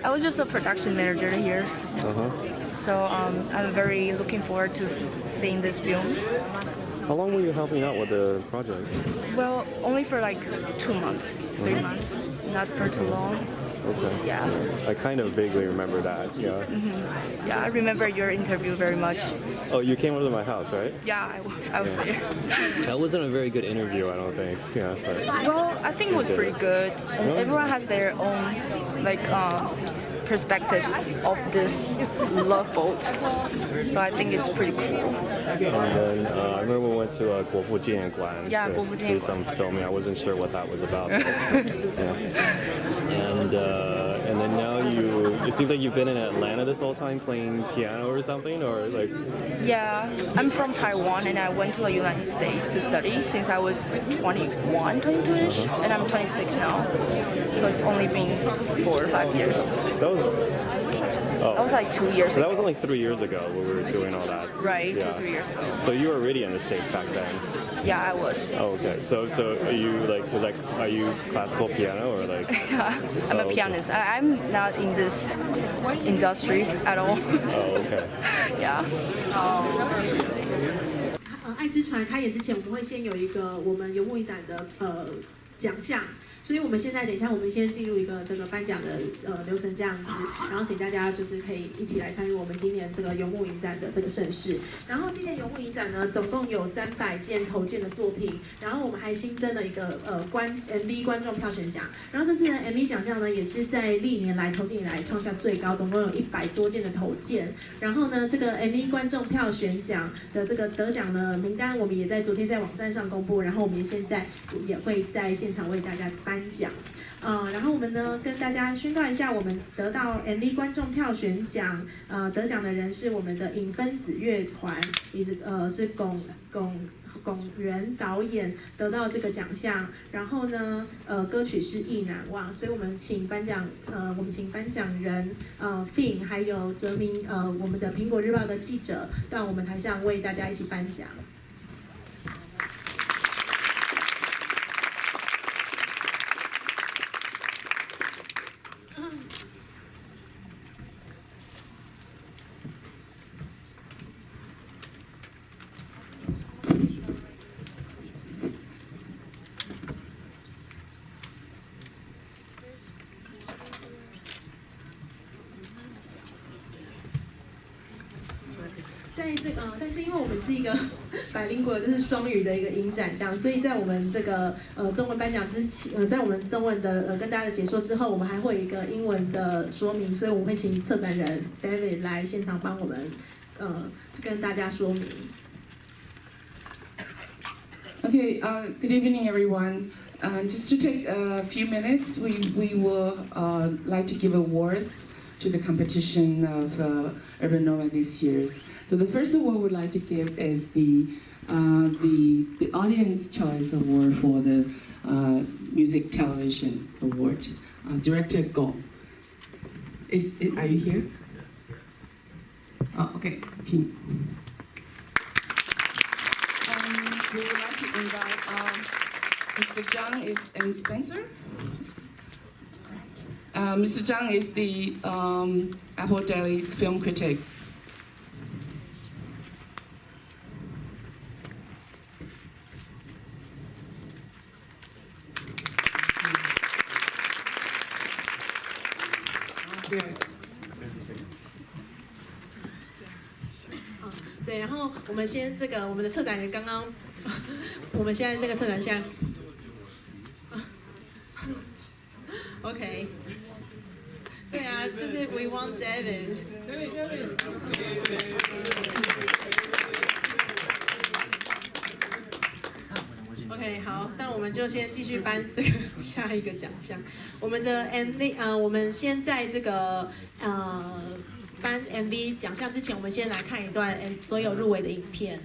I was just a production manager here. So I'm very looking forward to seeing this film. How long were you helping out with the project? Well, only for like 2 months, 3 months, not for too long. Okay. Yeah. I kind of vaguely remember that, yeah. Yeah, I remember your interview very much. Oh, you came over to my house, right? Yeah, I was there. That wasn't a very good interview, I don't think. Yeah. But Well, I think it was pretty good, and everyone has their own like perspectives of this Loveboat. So I think it's pretty cool. And then I remember we went to 国父纪念馆 Yeah, to 国父纪念馆 do some filming. I wasn't sure what that was about. And then now it seems like you've been in Atlanta this whole time playing piano or something, or like. Yeah, I'm from Taiwan and I went to the United States to study since I was 21, 22-ish, and I'm 26 now. So it's only been 4 or 5 years. That was. That was like 2 years So ago. that was only 3 years ago when we were doing all that. Right, Yeah. 2-3 years ago. So you were already in the States back then. Yeah, I was. Oh, okay. So are you are you classical piano or like? I'm a okay. pianist. I'm not in this industry at all. Oh, okay. Yeah. 爱之船开演之前，我们会先有一个我们游牧影展的奖项。所以我们现在等一下，我们先进入一个这个颁奖的流程这样子，然后请大家就是可以一起来参与我们今年这个游牧影展的这个盛事。然后今年游牧影展呢，总共有300件投件的作品，然后我们还新增了一个MV 观众票选奖。然后这次的 MV 奖项呢，也是在历年来投件以来创下最高，总共有100多件的投件。然后呢，这个 MV 观众票选奖的这个得奖的名单，我们也在昨天在网站上公布，然后我们现在也会在现场为大家颁奖。然后我们呢跟大家宣告一下，我们得到 MV 观众票选奖，得奖的人是我们的影分子乐团，也是龚元导演得到这个奖项。然后呢，歌曲是《意难忘》，所以我们请颁奖人Finn 还有哲明我们的苹果日报的记者到我们台上为大家一起颁奖。但是因为我们是一个bilingual，就是双语的一个影展，这样，所以在我们这个中文颁奖之前，在我们中文的跟大家的解说之后，我们还会有一个英文的说明，所以我们会请策展人 David 来现场帮我们跟大家说明。Okay, good evening, everyone. Just to take a few minutes, we will like to give awards to the competition of Urban Nomad this year. So the first award we'd like to give is the Audience Choice Award for the Music Television Award. Director Go. Are you here? Oh, okay. Team. We would like to invite Mr. Zhang and Spencer. Mr. Zhang is the Apple Daily's film critic. Good. 对，然后我们先我们的策展人刚刚，我们现在那个策展现在 ，OK， 对啊，就是 We want David。OK， 好，那我们就先继续颁这个下一个奖项。我们的 MV，我们先在这个颁 MV 奖项之前，我们先来看一段所有入围的影片。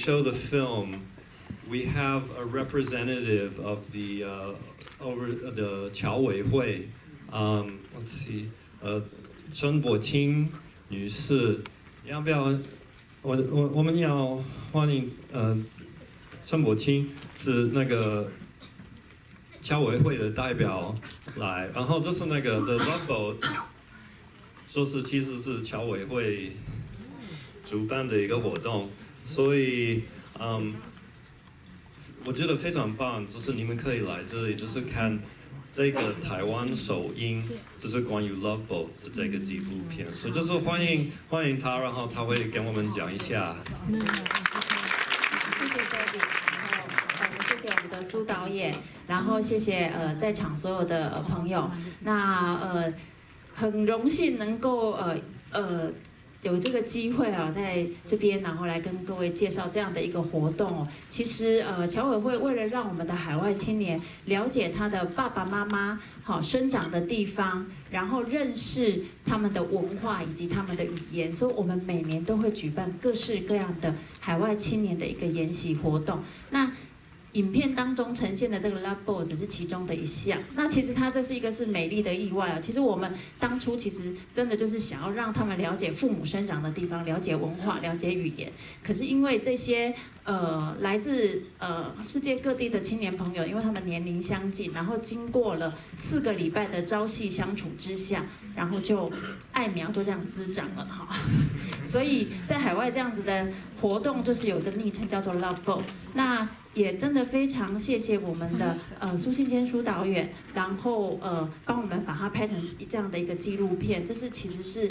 show the film, we have a representative of the over the侨委会. Let's see, 郑柏清女士，要不要？我们要欢迎郑柏清是那个侨委会的代表来，然后这是那个 The Loveboat， 就是其实是侨委会主办的一个活动，所以我觉得非常棒，就是你们可以来这里，就是看这个台湾首映，就是关于 Loveboat 的这个纪录片，所以就是欢迎他，然后他会跟我们讲一下。谢谢 Debbie， 然后谢谢我们的苏导演，然后谢谢在场所有的朋友。那很荣幸能够有这个机会啊，在这边然后来跟各位介绍这样的一个活动哦。其实侨委会为了让我们的海外青年了解他的爸爸妈妈生长的地方，然后认识他们的文化以及他们的语言，所以我们每年都会举办各式各样的海外青年的一个研习活动。那影片当中呈现的这个 Loveboat 只是其中的一项，那其实它这是一个是美丽的意外啊。其实我们当初其实真的就是想要让他们了解父母生长的地方，了解文化，了解语言。可是因为这些来自世界各地的青年朋友，因为他们年龄相近，然后经过了4个礼拜的朝夕相处之下，然后就爱苗就这样滋长了哈。所以在海外这样子的活动，就是有个昵称叫做 Loveboat。那也真的非常谢谢我们的苏信坚苏导演，然后帮我们把它拍成这样的一个纪录片。这是其实是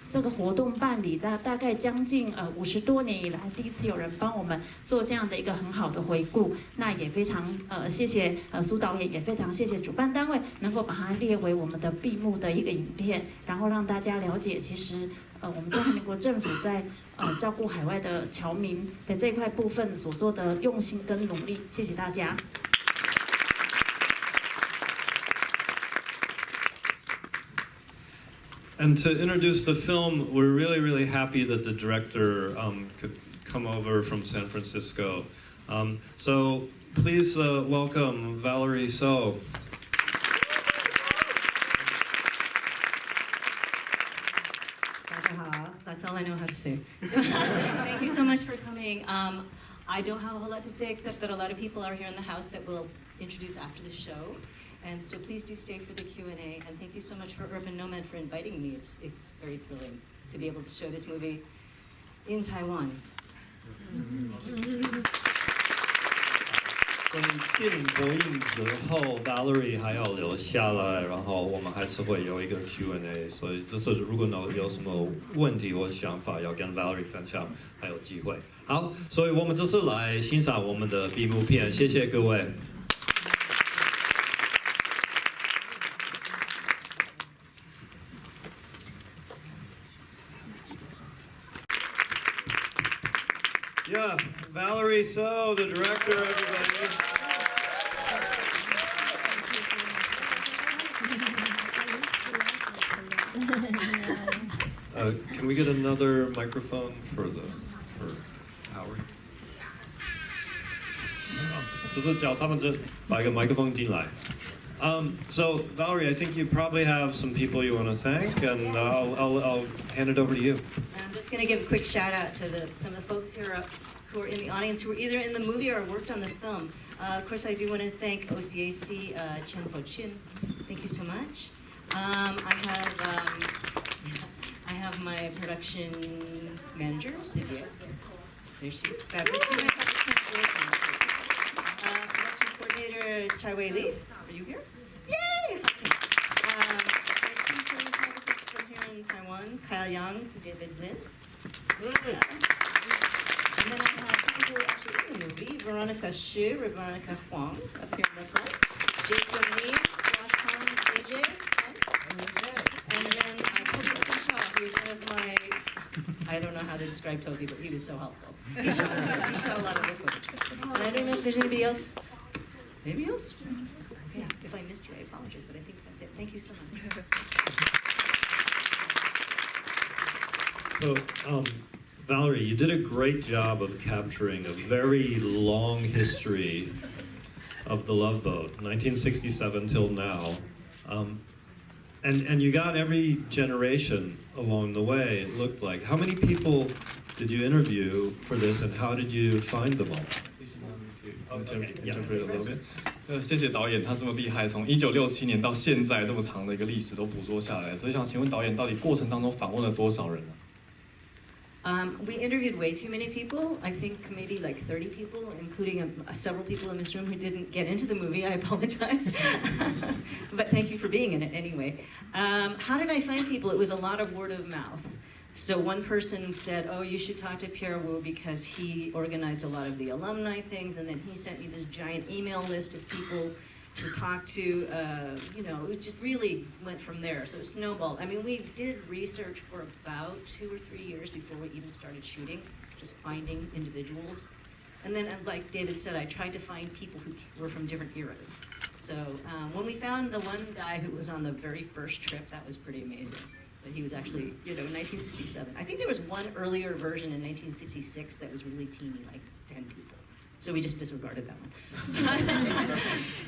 这个活动办理在大概将近50多年以来，第一次有人帮我们做这样的一个很好的回顾。那也非常谢谢苏导演，也非常谢谢主办单位能够把它列为我们的闭幕的一个影片，然后让大家了解其实我们中华民国政府在照顾海外的侨民的这一块部分所做的用心跟努力，谢谢大家。And to introduce the film, we're really, really happy that the director could come over from San Francisco. So please welcome Valerie Soe. That's all I know how to say. So, thank you so much for coming. I don't have a whole lot to say except that a lot of people are here in the house that we'll introduce after the show. And so please do stay for the Q&A. And thank you so much for Urban Nomad for inviting me. It's very thrilling to be able to show this movie in Taiwan. 所以电影播映之后 ，Valerie 还要留下来，然后我们还是会有一个 Q&A。所以就是如果有什么问题或想法要跟 Valerie 分享，还有机会。好，所以我们就是来欣赏我们的闭幕片，谢谢各位。Yeah, Valerie Soe, the director, everybody. Can we get another microphone for Howard? 就是叫他们把一个麦克风进来。So Valerie, I think you probably have some people you want to thank, and I'll hand it over to you. I'm just going to give a quick shout out to some of the folks here who are in the audience who were either in the movie or worked on the film. Of course, I do want to thank OCAC Chen Po Chin. Thank you so much. I have my production manager, Sylvia. There she is. Fabulous. She's my production coordinator, Chai Wei Li. Are you here? Yay! Okay. She's cinematographers from here in Taiwan, Kyle Yang, David Lin. And then I have people who are actually in the movie, Veronica Xu, Veronica Huang, up here in the front. Jason Lee, Josh Han, AJ, and then Toby Shaw, who's one of my, I don't know how to describe Toby, but he was so helpful. He shot a lot of the footage. And I don't know if there's anybody else, maybe else? Okay, if I missed you, I apologize, but I think that's it. Thank you so much. So, Valerie, you did a great job of capturing a very long history of the Loveboat, 1967 till now. And you got every generation along the way, it looked like. How many people did you interview for this, and how did you find them all? Interpret a little bit. 谢谢导演，他这么厉害，从1967年到现在这么长的一个历史都捕捉下来，所以想请问导演，到底过程当中访问了多少人呢？ We interviewed way too many people. I think maybe like 30 people, including several people in this room who didn't get into the movie. I apologize. But thank you for being in it anyway. How did I find people? It was a lot of word of mouth. So one person said, oh, you should talk to Pierre Wu because he organized a lot of the alumni things, and then he sent me this giant email list of people to talk to, it just really went from there. So it snowballed. I mean, we did research for about 2 or 3 years before we even started shooting, just finding individuals. And then, like David said, I tried to find people who were from different eras. So when we found the one guy who was on the very first trip, that was pretty amazing. That he was actually, in 1967. I think there was one earlier version in 1966 that was really teeny, like 10 people. So we just disregarded that one.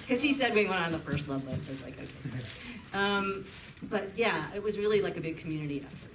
Because he said we went on the first Loveboat, so it's like, okay. But yeah, it was really like a big community effort.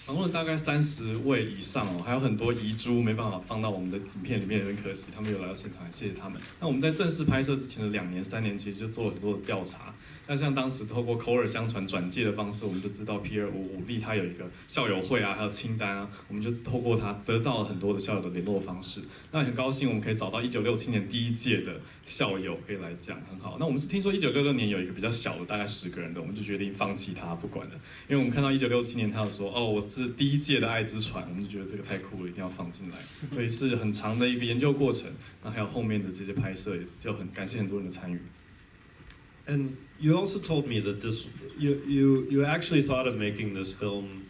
访问了大概30位以上哦，还有很多遗珠没办法放到我们的影片里面，很可惜，他们有来到现场，谢谢他们。那我们在正式拍摄之前的2年、3年，其实就做了很多的调查。那像当时透过口耳相传、转介的方式，我们就知道 Pierre Wu 他有一个校友会啊，还有清单啊，我们就透过他得到了很多的校友的联络方式。那很高兴我们可以找到1967年第1届的校友可以来讲，很好。那我们是听说1966年有一个比较小的，大概10个人的，我们就决定放弃他不管了，因为我们看到1967年他有说，哦，我是第1届的爱之船，我们就觉得这个太酷了，一定要放进来。所以是很长的一个研究过程，那还有后面的这些拍摄，也就很感谢很多人的参与。And you also told me that you actually thought of making this film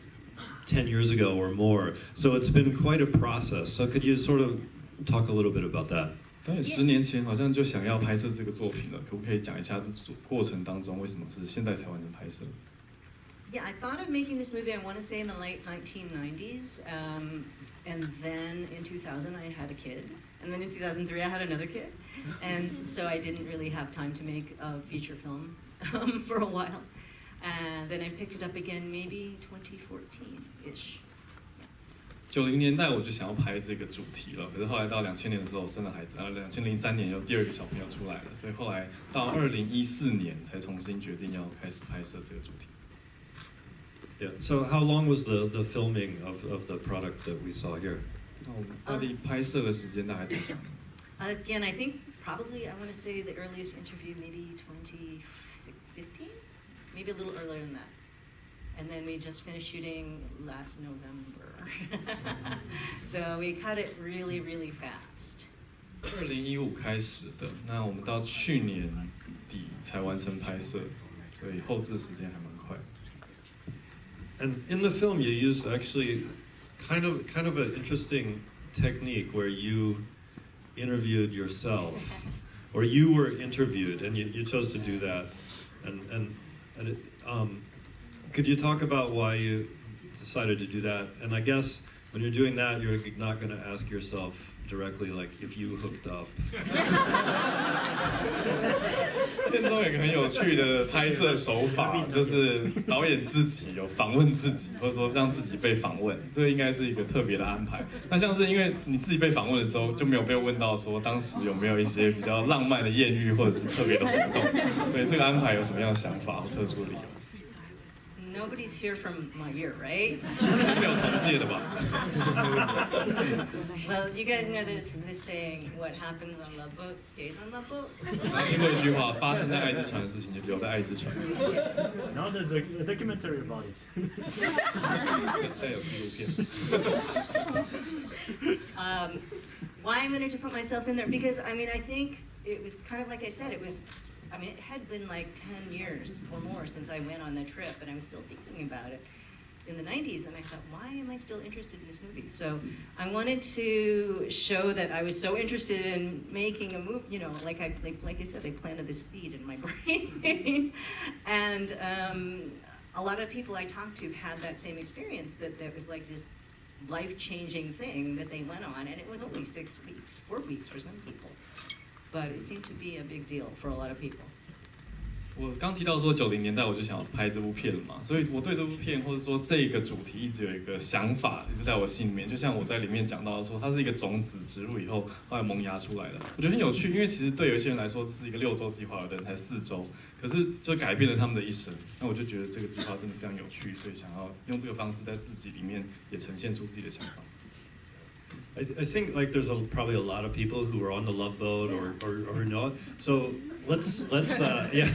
10 years ago or more, so it's been quite a process. So could you sort of talk a little bit about that? 导演10年前好像就想要拍摄这个作品了，可不可以讲一下这过程当中为什么是现在才完成拍摄？ Yeah, I thought of making this movie, I want to say in the late 1990s, and then in 2000 I had a kid, and then in 2003 I had another kid, and so I didn't really have time to make a feature film for a while, and then I picked it up again maybe 2014-ish. 90年代我就想要拍这个主题了，可是后来到2000年的时候生了孩子，然后2003年有第2个小朋友出来了，所以后来到2014年才重新决定要开始拍摄这个主题。 Yeah. So how long was the filming of the product that we saw here? 那我们到底拍摄的时间大概多长？ Again, I think probably I want to say the earliest interview maybe 2015, maybe a little earlier than that. And then we just finished shooting last November. So we cut it really, really fast. 2015开始的，那我们到去年底才完成拍摄，所以后置时间还蛮快。 And in the film, you used actually kind of an interesting technique where you interviewed yourself, or you were interviewed, and you chose to do that. And could you talk about why you decided to do that? And I guess when you're doing that, you're not going to ask yourself directly, like, if you hooked up. 片中有一个很有趣的拍摄手法，就是导演自己有访问自己，或者说让自己被访问，这应该是一个特别的安排。那像是因为你自己被访问的时候，就没有被问到说当时有没有一些比较浪漫的艳遇或者是特别的活动，所以这个安排有什么样的想法或特殊的理由？ Nobody's here from my year, right? 没有同届的吧？ Well, you guys know this saying, what happens on Loveboat stays on Loveboat? 听过一句话，发生在爱之船的事情就留在爱之船。 Now there's a documentary about it. 再有纪录片。Why I wanted to put myself in there? Because I think it was kind of like I said, it had been like 10 years or more since I went on that trip, and I was still thinking about it in the 90s, and I thought, why am I still interested in this movie? So I wanted to show that I was so interested in making a movie, like I said, they planted this seed in my brain. And a lot of people I talked to had that same experience, that was like this life-changing thing that they went on, and it was only 6 weeks, 4 weeks for some people. But it seems to be a big deal for a lot of people. 我刚提到说90年代我就想要拍这部片了嘛，所以我对这部片或者说这个主题一直有一个想法，一直在我心里面。就像我在里面讲到说，它是一个种子植入以后，后来萌芽出来的。我觉得很有趣，因为其实对有一些人来说，这是一个6周计划，有的人才4周，可是就改变了他们的一生。那我就觉得这个计划真的非常有趣，所以想要用这个方式在自己里面也呈现出自己的想法。I think like there's probably a lot of people who are on the Loveboat or know it. So let's yeah.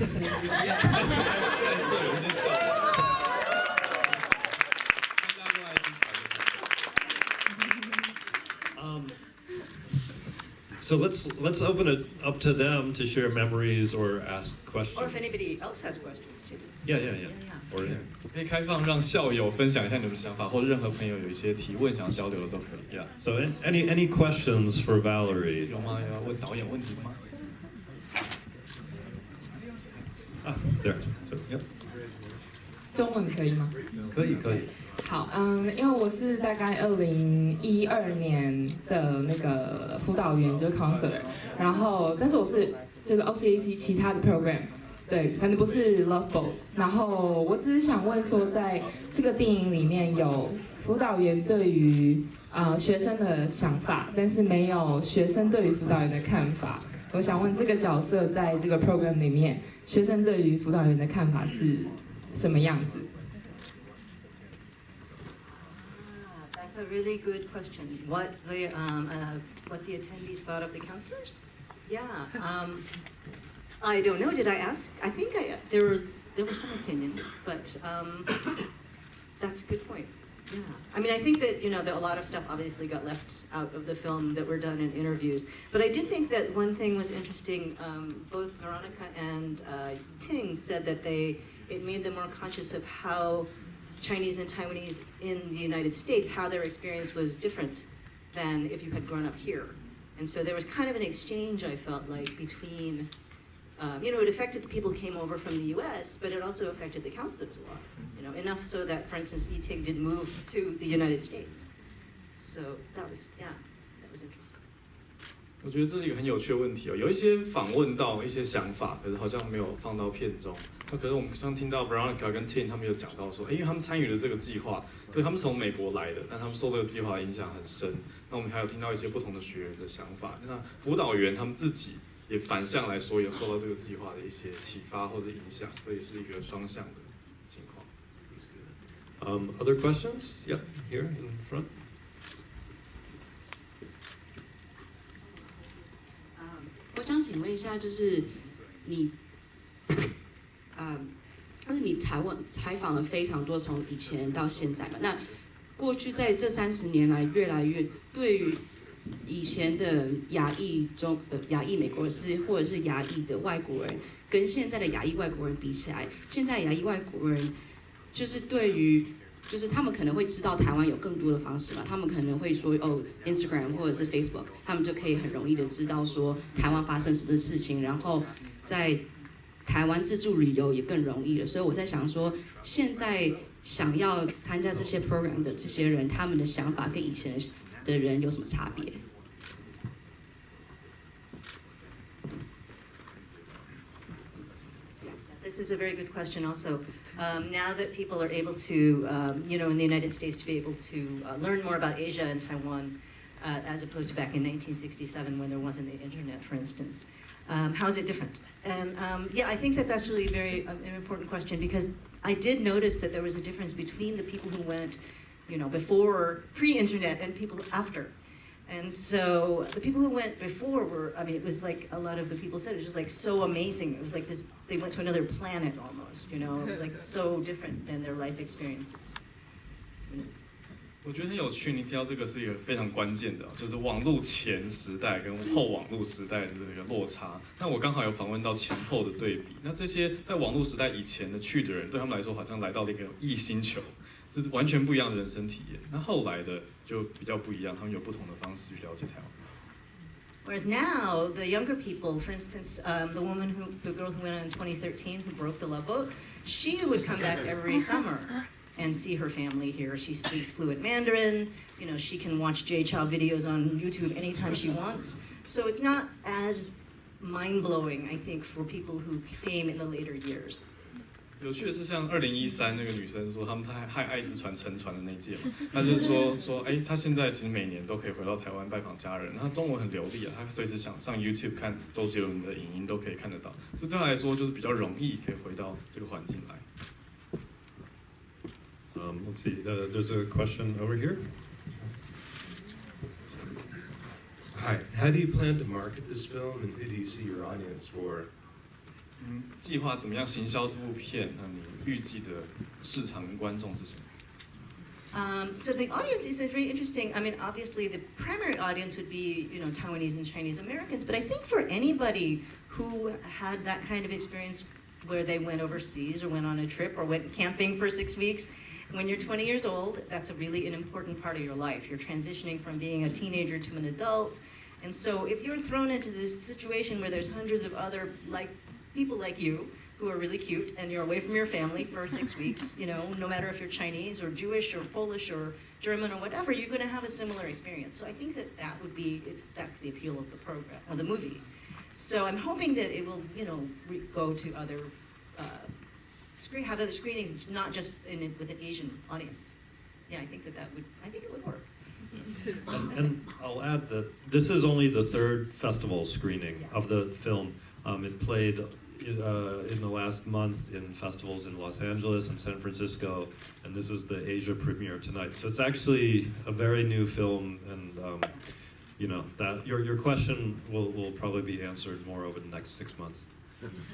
So let's open it up to them to share memories or ask questions. Or if anybody else has questions too. Yeah. Or 可以开放让校友分享一下你们的想法，或者任何朋友有一些提问想要交流的都可以。yeah. So any questions for Valerie? 有吗？要问导演问题吗？ There. So yep. 中文可以吗？可以。好，因为我是大概2012年的那个辅导员，就是 counselor， 然后但是我是这个 OCAC 其他的 program， 对，可能不是 Loveboat， 然后我只是想问说，在这个电影里面有辅导员对于学生的想法，但是没有学生对于辅导员的看法。我想问这个角色在这个 program 里面，学生对于辅导员的看法是什么样子？ That's a really good question. What the attendees thought of the counselors? Yeah, I don't know. Did I ask? I think there were some opinions, but that's a good point. Yeah, I mean, I think that that a lot of stuff obviously got left out of the film that were done in interviews. But I did think that one thing was interesting. Both Veronica and Ting said that it made them more conscious of how Chinese and Taiwanese in the United States, how their experience was different than if you had grown up here. And so there was kind of an exchange, I felt like, between, it affected the people who came over from the US, but it also affected the counselors a lot, enough so that, for instance, Yiting did move to the United States. So that was interesting. 我觉得这是一个很有趣的问题哦，有一些访问到一些想法，可是好像没有放到片中。那可是我们像听到 Veronica 跟 Tim 他们有讲到说，因为他们参与了这个计划，对，他们从美国来的，但他们受这个计划影响很深。那我们还有听到一些不同的学员的想法，那辅导员他们自己也反向来说，有受到这个计划的一些启发或者影响，所以是一个双向的情况。Other questions? Yep, here in front. 我想请问一下，就是你采访了非常多，从以前到现在嘛。那过去在这30年来，越来越对于以前的亚裔美国人或者是亚裔的外国人，跟现在的亚裔外国人比起来，现在亚裔外国人就是对于。就是他们可能会知道台湾有更多的方式嘛，他们可能会说Instagram 或者是 Facebook， 他们就可以很容易的知道说台湾发生什么事情，然后在台湾自助旅游也更容易了。所以我在想说，现在想要参加这些 program 的这些人，他们的想法跟以前的人有什么差别？ This is a very good question also. Now that people are able to, in the United States, to be able to learn more about Asia and Taiwan, as opposed to back in 1967 when there wasn't the internet, for instance. How is it different? And I think that's really an important question, because I did notice that there was a difference between the people who went, before pre-internet and people after. And so the people who went before it was like a lot of the people said, it was just like so amazing. It was like this, they went to another planet almost, it was like so different than their life experiences. 我觉得很有趣，你提到这个是一个非常关键的，就是网络前时代跟后网络时代的这个落差。那我刚好有访问到前后的对比，那这些在网络时代以前的去的人，对他们来说好像来到了一个异星球，是完全不一样的人生体验。那后来的就比较不一样，他们有不同的方式去了解台湾。 Whereas now, the younger people, for instance, the girl who went on in 2013, who broke the Loveboat, she would come back every summer and see her family here. She speaks fluent Mandarin. You know, she can watch Jay Chow videos on YouTube anytime she wants. So it's not as mind-blowing, I think, for people who came in the later years. 有趣的是，像2013那个女生说，他们太爱之船沉船的那届嘛，她就是说，哎，她现在其实每年都可以回到台湾拜访家人，她中文很流利啊，她随时想上 YouTube 看周杰伦的影音都可以看得到，这对她来说就是比较容易可以回到这个环境来。Let's see. There's a question over here. Hi. How do you plan to market this film, and who do you see your audience for? 计划怎么样行销这部片？那你预计的市场跟观众是谁？ So the audience is very interesting. I mean, obviously the primary audience would be, you know, Taiwanese and Chinese Americans, but I think for anybody who had that kind of experience where they went overseas or went on a trip or went camping for 6 weeks, when you're 20 years old, that's a really an important part of your life. You're transitioning from being a teenager to an adult. And so if you're thrown into this situation where there's hundreds of other people like you, who are really cute, and you're away from your family for 6 weeks, you know, no matter if you're Chinese or Jewish or Polish or German or whatever, you're going to have a similar experience. So I think that would be, that's the appeal of the program, or the movie. So I'm hoping that it will, you know, go to other, have other screenings, not just with an Asian audience. Yeah, I think it would work. And I'll add that this is only the third festival screening of the film. It played in the last month in festivals in Los Angeles and San Francisco, and this is the Asia premiere tonight. So it's actually a very new film, and you know that your question will probably be answered more over the next 6 months.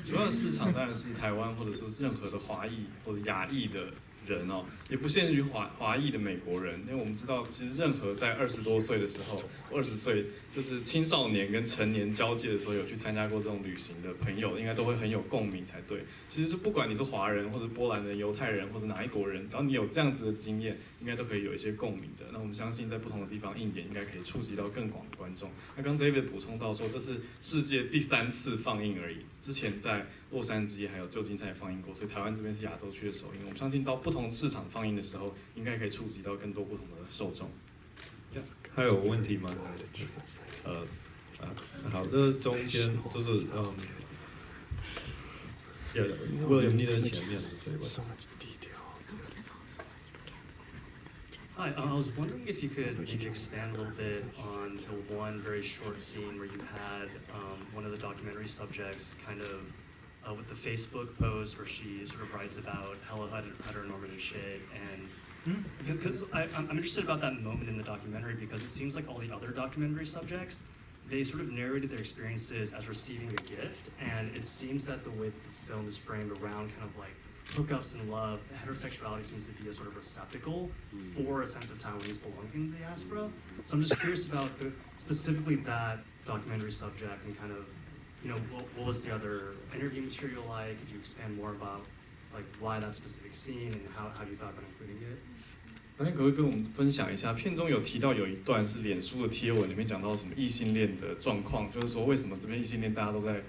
主要的市场当然是台湾，或者是任何的华裔或者亚裔的人哦，也不限于华裔的美国人，因为我们知道，其实任何在20多岁的时候，20岁就是青少年跟成年交界的时候，有去参加过这种旅行的朋友，应该都会很有共鸣才对。其实是不管你是华人或者波兰人、犹太人或者哪一国人，只要你有这样子的经验，应该都可以有一些共鸣的。那我们相信，在不同的地方映演，应该可以触及到更广的观众。那刚 David 补充到说，这是世界第3次放映而已，之前在洛杉矶还有旧金山也放映过，所以台湾这边是亚洲区的首映。我们相信到不同市场放映的时候，应该可以触及到更多不同的受众。还有问题吗？好的，中间就是William 你的前面这位。Hi, I was wondering if you could maybe expand a little bit on the one very short scene where you had one of the documentary subjects kind of with the Facebook post where she sort of writes about hella heteronormative shit, and because I'm interested about that moment in the documentary because it seems like all the other documentary subjects, they sort of narrated their experiences as receiving a gift, and it seems that the way that the film is framed around kind of like hookups and love, heterosexuality seems to be a sort of receptacle for a sense of Taiwanese belonging in the diaspora. So I'm just curious about specifically that documentary subject and kind of, you know, what was the other interview material like? Could you expand more about like why that specific scene and how you thought about including it? 导演可不可以跟我们分享一下？片中有提到有一段是脸书的贴文，里面讲到什么异性恋的状况，就是说为什么这边异性恋大家都在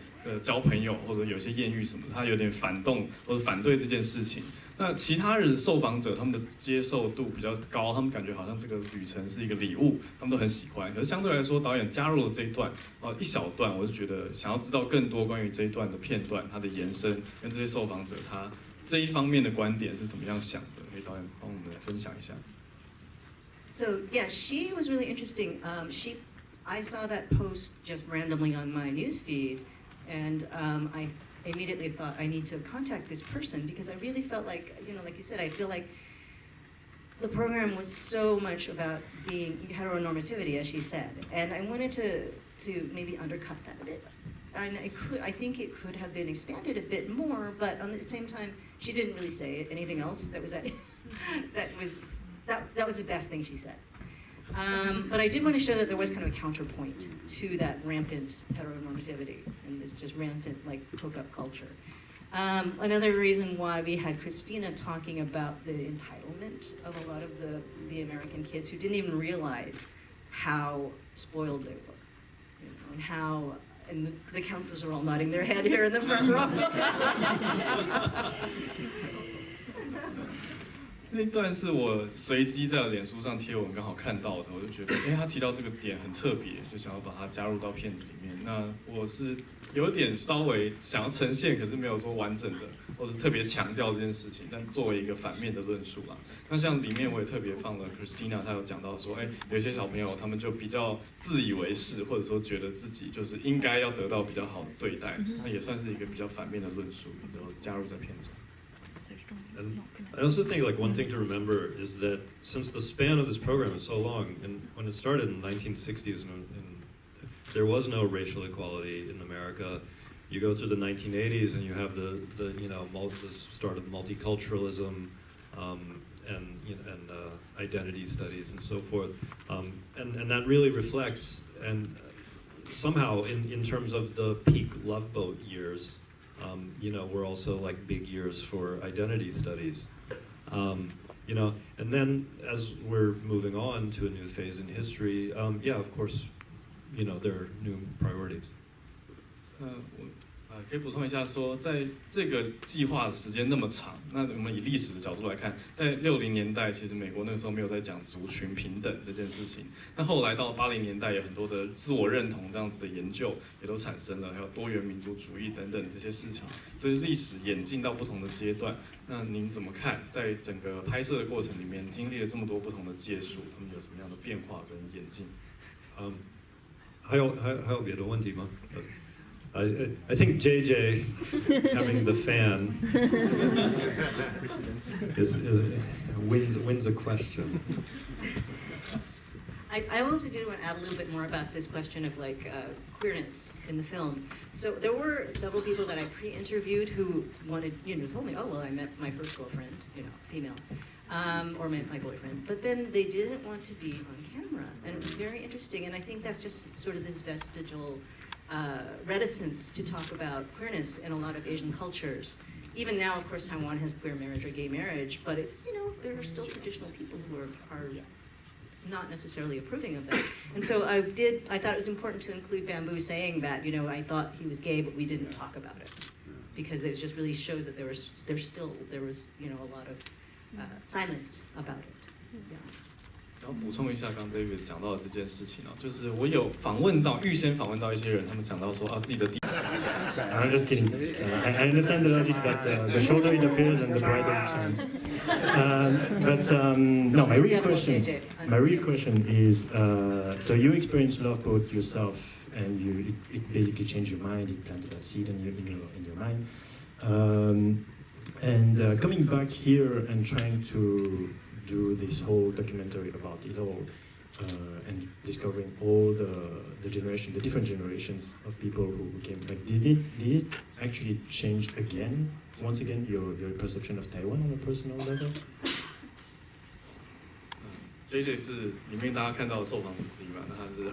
交朋友，或者有些艳遇什么的，他有点反动或者反对这件事情。那其他人受访者他们的接受度比较高，他们感觉好像这个旅程是一个礼物，他们都很喜欢。可是相对来说，导演加入了这一段一小段，我就觉得想要知道更多关于这一段的片段，它的延伸跟这些受访者他这一方面的观点是怎么样想的。 导演帮我们来分享一下。So yeah, she was really interesting. I saw that post just randomly on my newsfeed, and I immediately thought I need to contact this person because I really felt like, you know, like you said, I feel like the program was so much about being heteronormativity, as she said, and I wanted to maybe undercut that a bit. And I think it could have been expanded a bit more, but at the same time, she didn't really say anything else that was that was the best thing she said. But I did want to show that there was kind of a counterpoint to that rampant heteronormativity and this just rampant like hookup culture. Another reason why we had Christina talking about the entitlement of a lot of the American kids who didn't even realize how spoiled they were, you know, and how. And the counselors are all nodding their head here in the front row. 那段是我随机在脸书上贴文刚好看到的，我就觉得，他提到这个点很特别，就想要把它加入到片子里面。那我是有点稍微想要呈现，可是没有说完整的，或者特别强调这件事情，但作为一个反面的论述啦。那像里面我也特别放了 Christina， 她有讲到说，有一些小朋友他们就比较自以为是，或者说觉得自己就是应该要得到比较好的对待，那也算是一个比较反面的论述，就加入在片中。And I also think like one thing to remember is that since the span of this program is so long, and when it started in the 1960s, and there was no racial equality in America, you go through the 1980s and you have the start of multiculturalism and identity studies and so forth, and that really reflects and somehow in terms of the peak Loveboat years. We're also like big years for identity studies, and then as we're moving on to a new phase in history, of course, there are new priorities. 可以补充一下说，在这个计划的时间那么长，那我们以历史的角度来看，在60年代，其实美国那个时候没有在讲族群平等这件事情。那后来到80年代，有很多的自我认同这样子的研究也都产生了，还有多元民族主义等等这些事情。所以历史演进到不同的阶段，那您怎么看？在整个拍摄的过程里面，经历了这么多不同的届数，他们有什么样的变化跟演进？还有别的问题吗？I think JJ having the fan wins a question. I also did want to add a little bit more about this question of queerness in the film. So there were several people that I pre-interviewed who wanted, told me, oh well, I met my first girlfriend, female, or met my boyfriend, but then they didn't want to be on camera, and it was very interesting. And I think that's just sort of this vestigial reticence to talk about queerness in a lot of Asian cultures. Even now, of course, Taiwan has queer marriage or gay marriage, but it's, there are still traditional people who are not necessarily approving of that. And so I thought it was important to include Bamboo saying that, I thought he was gay, but we didn't talk about it. Because it just really shows that there was a lot of silence about it. Yeah. 然后补充一下，刚刚 David 讲到的这件事情就是我有预先访问到一些人，他们讲到说自己的。I'm just kidding. I understand the logic that the shorter it appears and the brighter it shines. No, my real question is, so you experienced Loveboat yourself, and it basically changed your mind. It planted that seed in your mind. And coming back here and trying to do this whole documentary about it all, and discovering all the different generations of people who came. Did it actually change once again, your perception of Taiwan on a personal level? JJ 是里面大家看到的受访者之一嘛，那他是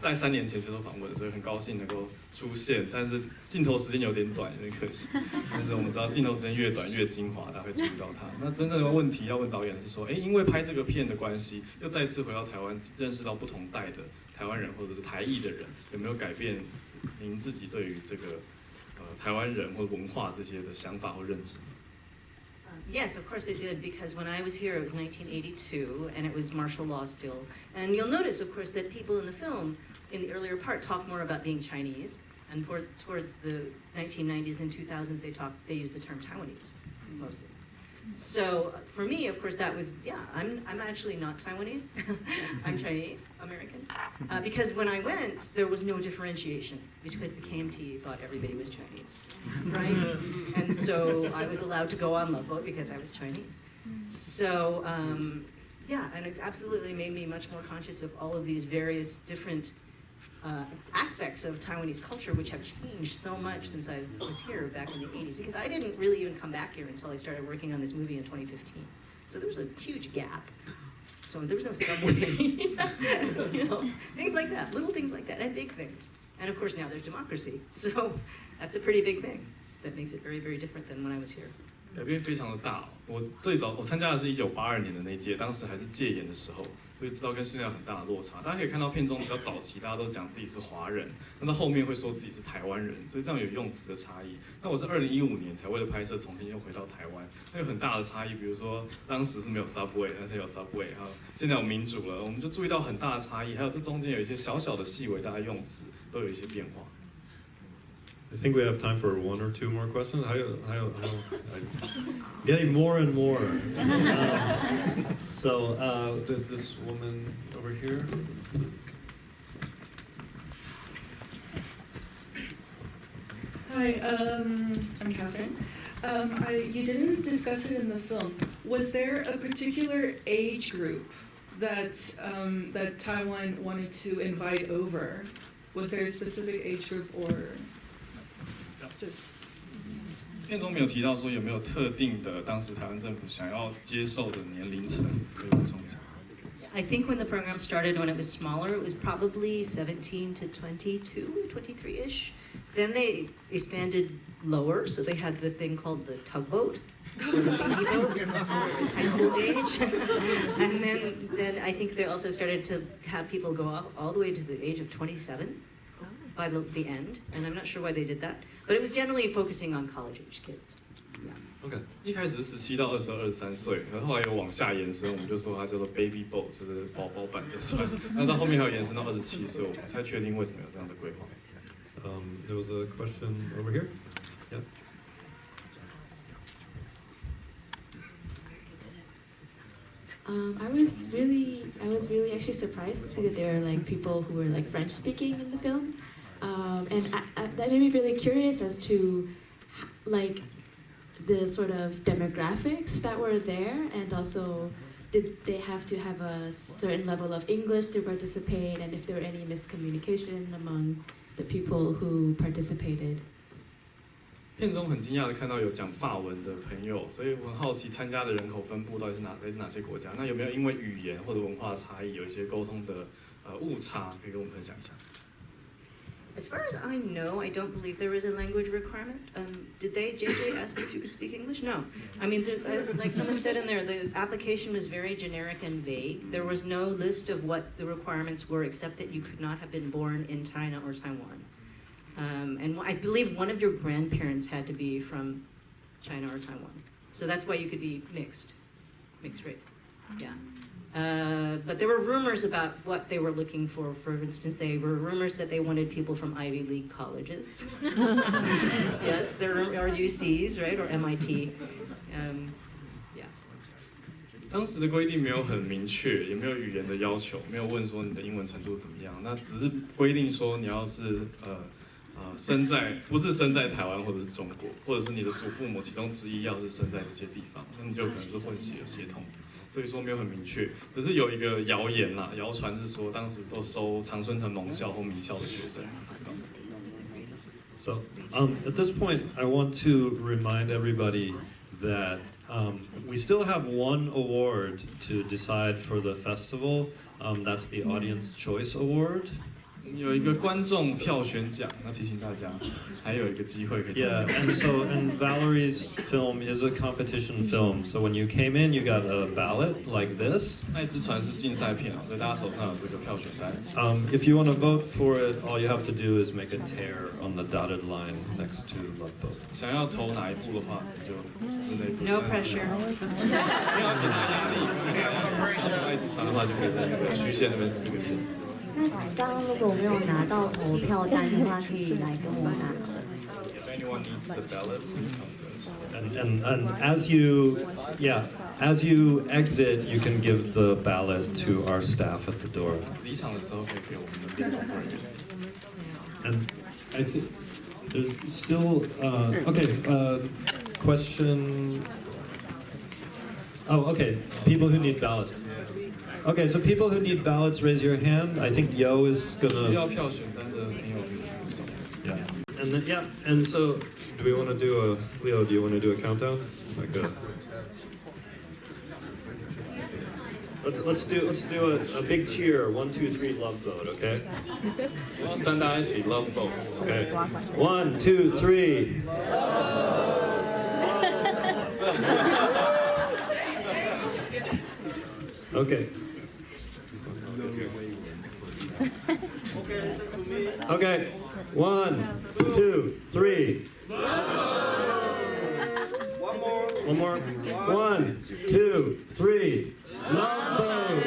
大概3年前接受访问，所以很高兴能够出现，但是镜头时间有点短，有点可惜。但是我们知道镜头时间越短越精华，大家会注意到他。那真正的问题要问导演是说，因为拍这个片的关系，又再次回到台湾，认识到不同代的台湾人或者是台裔的人，有没有改变您自己对于这个台湾人或文化这些的想法或认知？ Yes, of course it did, because when I was here, it was 1982, and it was martial law still. And you'll notice, of course, that people in the film, in the earlier part, talk more about being Chinese, and towards the 1990s and 2000s, they used the term Taiwanese, mostly. So for me, of course, that was, I'm actually not Taiwanese. I'm Chinese, American. Because when I went, there was no differentiation, because the KMT thought everybody was Chinese, right? And so I was allowed to go on Loveboat because I was Chinese. So, and it absolutely made me much more conscious of all of these various different aspects of Taiwanese culture, which have changed so much since I was here back in the 80s, because I didn't really even come back here until I started working on this movie in 2015. So there was a huge gap. So there was no subway, things like that, little things like that, and big things. And of course now there's democracy. So that's a pretty big thing that makes it very, very different than when I was here. 改变非常的大哦。我最早我参加的是1982年的那届，当时还是戒严的时候，所以知道跟现在有很大的落差。大家可以看到片中比较早期，大家都讲自己是华人，那到后面会说自己是台湾人，所以这样有用词的差异。那我是2015年才为了拍摄重新又回到台湾，那有很大的差异。比如说当时是没有 subway， 但是有 subway， 然后现在有民主了，我们就注意到很大的差异。还有这中间有一些小小的细微，大家用词都有一些变化。I think we have time for 1 or 2 more questions. Getting more and more. This woman over here. Hi, I'm Catherine. You didn't discuss it in the film. Was there a particular age group that that Taiwan wanted to invite over? Was there a specific age group or just? 片中没有提到说有没有特定的当时台湾政府想要接受的年龄层，可以补充一下。I think when the program started, when it was smaller, it was probably 17 to 22, 23-ish. Then they expanded lower, so they had the thing called the tugboat, or the speedboat, high school age. And then I think they also started to have people go up all the way to the age of 27 by the end. And I'm not sure why they did that, but it was generally focusing on college-age kids. OK， 一开始是17到22、23岁，然后后来有往下延伸，我们就说它叫做 baby boat， 就是宝宝版的船。那到后面还有延伸到27岁，我不太确定为什么有这样的规划。There was a question over here. Yeah. I was really actually surprised to see that there are like people who were like French speaking in the film, and that made me really curious as to like the sort of demographics that were there, and also did they have to have a certain level of English to participate, and if there were any miscommunication among the people who participated. 片中很惊讶的看到有讲法文的朋友，所以我很好奇参加的人口分布到底是来自哪些国家？那有没有因为语言或者文化差异有一些沟通的误差，可以跟我们分享一下？ As far as I know, I don't believe there is a language requirement. Did JJ ask you if you could speak English? No. I mean, like someone said in there, the application was very generic and vague. There was no list of what the requirements were, except that you could not have been born in China or Taiwan. And I believe one of your grandparents had to be from China or Taiwan. So that's why you could be mixed race. Yeah. But there were rumors about what they were looking for. For instance, there were rumors that they wanted people from Ivy League colleges. Yes, there are UCs, right, or MIT. Yeah. 当时的规定没有很明确，也没有语言的要求，没有问说你的英文程度怎么样。那只是规定说你要是不是生在台湾或者是中国，或者是你的祖父母其中之一要是生在这些地方，那你就可能是混血血统。 所以说没有很明确，只是有一个谣言啦，谣传是说当时都收常春藤盟校或名校的学生。So at this point, I want to remind everybody that we still have one award to decide for the festival. That's the Audience Choice Award. 有一个观众票选奖，那提醒大家，还有一个机会可以。Yeah, and Valerie's film is a competition film. So when you came in, you got a ballot like this. 那一只船是竞赛片啊，所以大家手上有这个票选单。If you want to vote for it, all you have to do is make a tear on the dotted line next to Loveboat. 想要投哪一部的话，你就室内。No pressure. 不要给他压力，那一只船的话就可以在那个虚线那边这个线。 那刚刚如果没有拿到投票单的话，可以来跟我拿。And as you exit, you can give the ballot to our staff at the door. 离场的时候可以给我们的工作人员。 And I think there's still question. Oh, okay. People who need ballots. Okay, so people who need ballots, raise your hand. I think Yo is gonna. Yeah. And then, and so, do we want to do Leo? Do you want to do a countdown? Like a. Let's do a big cheer. 1, 2, 3, Loveboat. Okay. 三大家一起 Loveboat. Okay. 1, 2, 3. Okay. Okay. 1, 2, 3. One more. 1, 2, 3. Loveboat.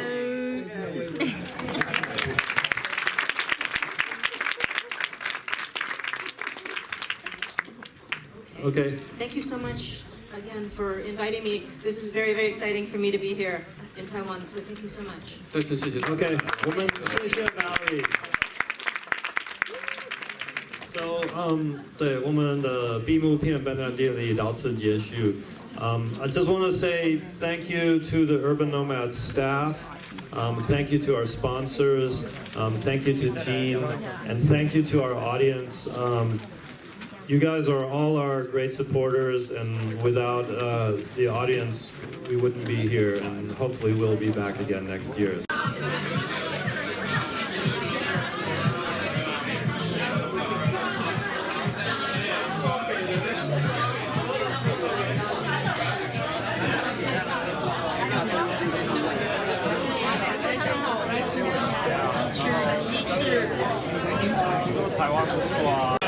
Okay. Thank you so much again for inviting me. This is very, very exciting for me to be here in Taiwan. So thank you so much. 再次谢谢。 Okay. 我们谢谢 Valerie. So, 对，我们的闭幕片颁奖典礼到此结束。I just want to say thank you to the Urban Nomad staff. Thank you to our sponsors. Thank you to Jean, and thank you to our audience. You guys are all our great supporters, and without the audience, we wouldn't be here. And hopefully, we'll be back again next year. Taiwan 不错啊。